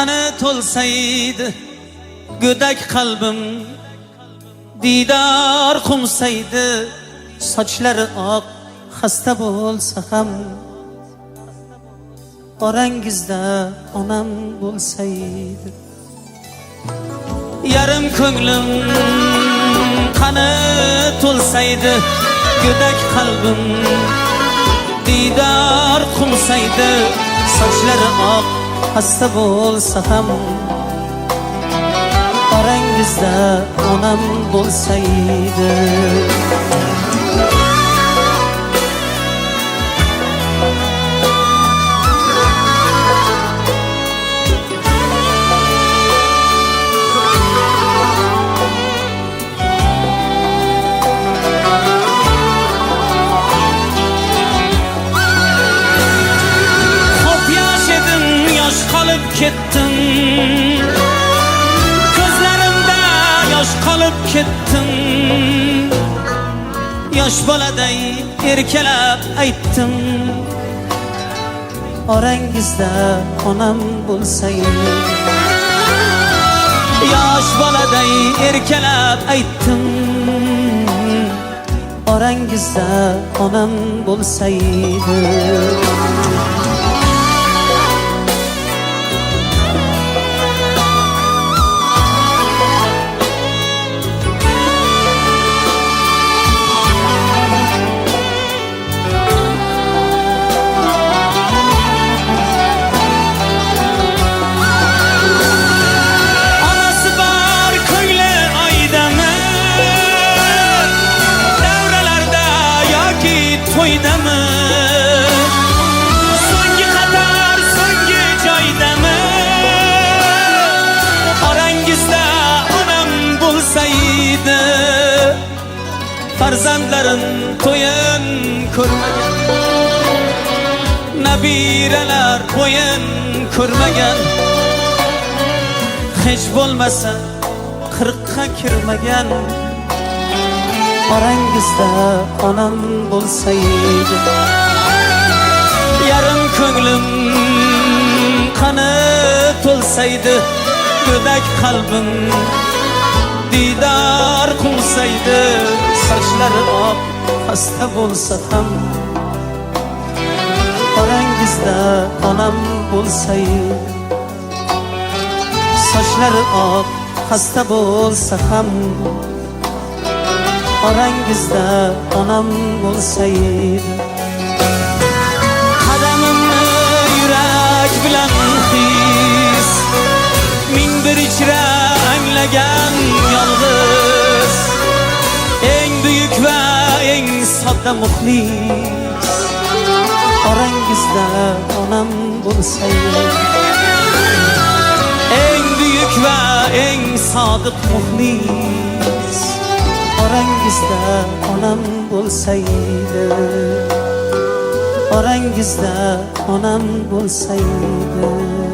qani to'lsaydi go'dak qalbim, didor qumsaydi sochlari oq, xasta bo'lsa ham orangizda onam bo'lsaydi. Yarim ko'nglim qani to'lsaydi go'dak qalbim, didor qumsaydi sochlari oq, xasta bo'lsa ham orangizda onam bo'lsaydi. Qolib ketdim, ko'zlarimda yosh qolib ketdim. Yosh boladay erkalab aytdim, orangizda onam bo'lsaydi. Yosh boladay erkalab aytdim, orangizda onam bo'lsaydi. To'ydami, so'nggi qator, so'nggi joydami, orangizda onam bo'lsaydi. Farzandlarim to'yin ko'rmagan, nabiralar bo'yin ko'rmagan, hech bo'lmasa 40ga kirmagan, orangizda onam bo'lsaydi. Yarim ko'nglim qani to'lsaydi go'dak qalbim, didor qumsaydi sochlari oq, xasta bo'lsa ham orangizda onam bo'lsaydi. Sochlari oq, xasta bo'lsa ham orangizda onam bo'lsaydi. Qadamimni yurak bilan his, ming bir ichra anglagan yolg'iz, eng buyuk va eng sodda muxlis, orangizda onam bo'lsaydi. Eng buyuk va eng sodiq muxlis, orangizda onam bo'lsaydi. Orangizda onam bo'lsaydi.